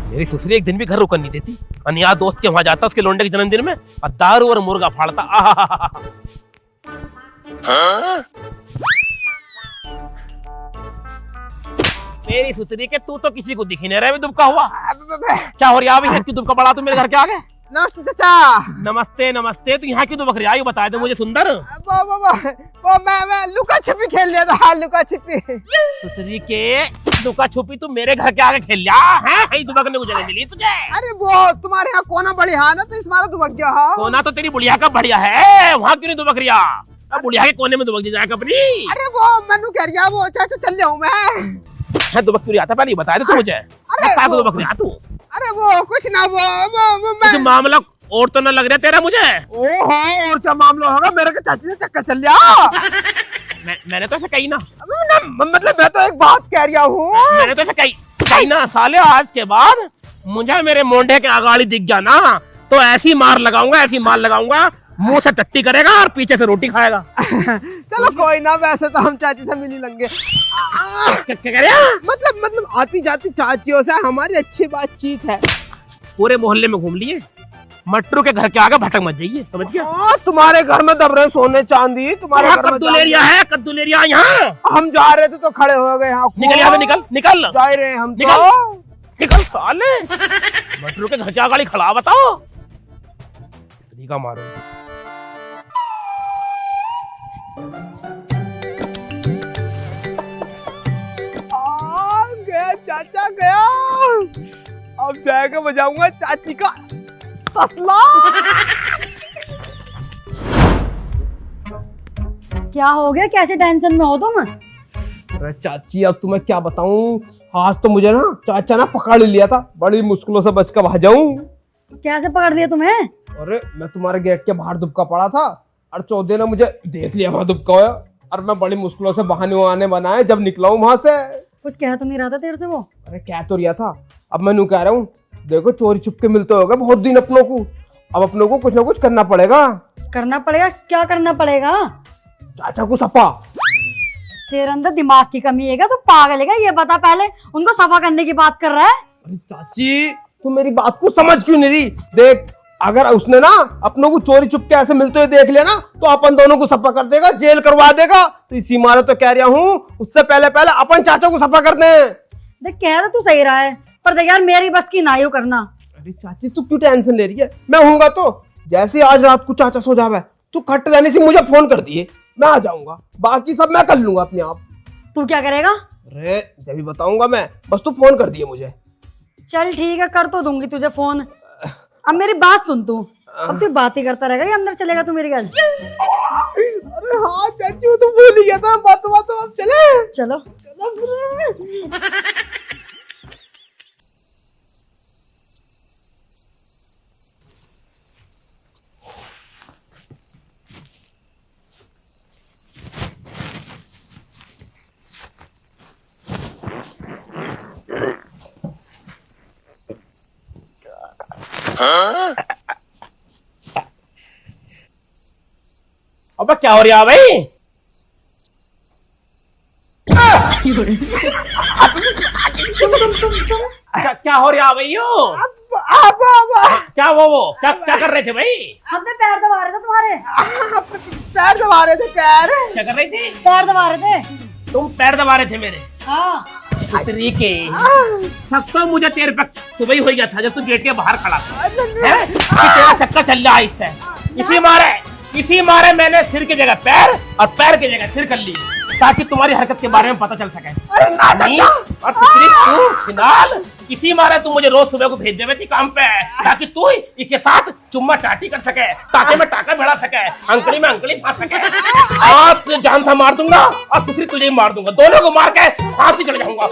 मेरी सुसरी एक दिन भी घर रुकन नहीं देती। अनिया दोस्त के वहां जाता उसके लोंडे के जन्मदिन में और दारू और मुर्गा फाड़ता। मेरी सुसरी के तू तो किसी को दिख ही नहीं रहा दुबका हुआ। क्या हो रहा है? क्यों दुबका पड़ा तू मेरे घर के आगे? नमस्ते चाचा। नमस्ते नमस्ते। तू यहाँ क्यों दुबक रही है? बता दे मुझे सुंदर। वो मैं लुका छिपी खेल लिया था। लुका छिपी। सुसरी के लुका छुपी तू मेरे घर के आगे खेल लिया है? दुबकने को जगह मिली तुझे? अरे वो तुम्हारे यहाँ कोना बढ़िया है ना, तो इस बार दुबक गया। कोना तो तेरी बुढ़िया का बढ़िया है, वहाँ क्यों नहीं दुबक रिया? बुढ़िया के कोने में दुबक जाए अपनी। अरे वो मैनू कह रही है वो चाचा चल जाऊँ मैं। दुबक क्यों आता? पहले बता दे तू मुझे। अरे दुबक रिया तू? अरे वो कुछ ना वो कुछ मामला और तो न लग रहा तेरा मुझे। ओहो और क्या मामला होगा? मेरे के चाची से चक्कर चल गया। मैंने तो ऐसा कही ना। मतलब मैं तो एक बात कह रहा हूँ। मैंने तो ऐसा कही ना साले। आज के बाद मुझे मेरे मोंढे के आगाड़ी दिख गया ना तो ऐसी मार लगाऊंगा, ऐसी मार लगाऊंगा, मुंह से टट्टी करेगा और पीछे से रोटी खाएगा। चलो कोई ना, वैसे तो हम चाची से मिल लेंगे। क्या कह रहे हैं? मतलब आती जाती चाचियों से हमारी अच्छी बातचीत है। पूरे मोहल्ले में घूम लिए, मट्टू के घर के आगे भटक मत जाइए, समझ गया? तुम्हारे घर में दब रहे सोने चांदी। तुम्हारे घर में कद्दूलेरिया है, कद्दूलेरिया यहाँ। हम जा रहे थे तो खड़े हो गए। निकल यहाँ से, निकल निकल। जा रहे हैं हम। निकल साले। मट्टू के घर के आगे खड़ा बताओ। तरीका मारो। गया चाचा गया। अब जाएगा बजाऊंगा चाची का तसला। क्या हो गया? कैसे टेंशन में हो तुम? अरे चाची अब तुम्हें क्या बताऊं, आज तो मुझे ना चाचा ने पकड़ लिया था। बड़ी मुश्किलों से बच कर भाजाऊं। कैसे पकड़ दिया तुम्हें? अरे मैं तुम्हारे गेट के बाहर दुबका पड़ा था और चौधरी ने मुझे देख लिया वहां दुबका हुआ और मैं बड़ी मुश्किलों से बहाने बनाए जब निकला हूँ वहां से। कुछ कह तो नहीं रहा था तेरे से वो? अरे क्या तो रिया था। अब मैं नू कह रहा हूँ देखो चोरी छुप के मिलते होगा बहुत दिन अपनों को। अब अपनों को कुछ ना कुछ करना पड़ेगा। करना पड़ेगा? क्या करना पड़ेगा? चाचा को सफा। तेरे अंदर दिमाग की कमी है क्या? तो पागल है क्या? ये बता पहले। उनको सफा करने की बात कर रहा है। अरे चाची तू मेरी बात को समझ क्यों नहीं रही? देख अगर उसने ना अपनों को चोरी छुप के ऐसे मिलते हुए देख लिया ना तो अपन दोनों को सफा कर देगा, जेल करवा देगा। तो इसी मारे तो कह रहा हूँ उससे पहले अपन चाचा को सफा कर दे। देख कह तो तू सही रहा है, पर देख यार मेरी बस की ना ही करना। अरे चाची तू क्यों टेंशन ले रही है? मैं हूँगा तो। जैसे आज रात को चाचा सो जावे तू खट जाने से मुझे फोन कर दिए, मैं आ जाऊंगा। बाकी सब मैं कर लूंगा अपने आप। तू क्या करेगा? अरे जब भी बताऊंगा मैं, बस तू फोन कर दिए मुझे। चल ठीक है, कर तो दूंगी तुझे फोन। अब मेरी बात सुन तू। अब तू बात ही करता रहेगा या अंदर चलेगा तू मेरे घर? अरे हाँ चाची तू भूल गया था। बात अब चले। चलो अबे क्या हो रहा है भाई? क्या हो रहा है भैया? क्या वो क्या कर रहे थे भाई? हमने पैर दबा रहे थे तुम्हारे। पैर दबा रहे थे। पैर क्या कर रहे थे? पैर दबा रहे थे। तुम पैर दबा रहे थे मेरे? हाँ। तरीके सब तो मुझे तेरे पे सुबह ही हो गया था जब तू गेट के बाहर खड़ा था। तेरा चक्कर चल रहा है इससे। इसी मारे मैंने सिर की जगह पैर और पैर की जगह सिर कर ली ताकि तुम्हारी हरकत के बारे में पता चल सके। और तू छिनाल इसी मारे तू मुझे रोज सुबह को भेज देवे थी काम पे ताकि तू इसके साथ चुम्मा चाटी कर सके, टाके में टाका भिड़ा सके, अंकड़ी में अंकड़ी फांस सके। आज तुझे जान से मार दूंगा और सुसरी तुझे ही मार दूंगा। दोनों को मार के फांसी चढ़ जाऊंगा।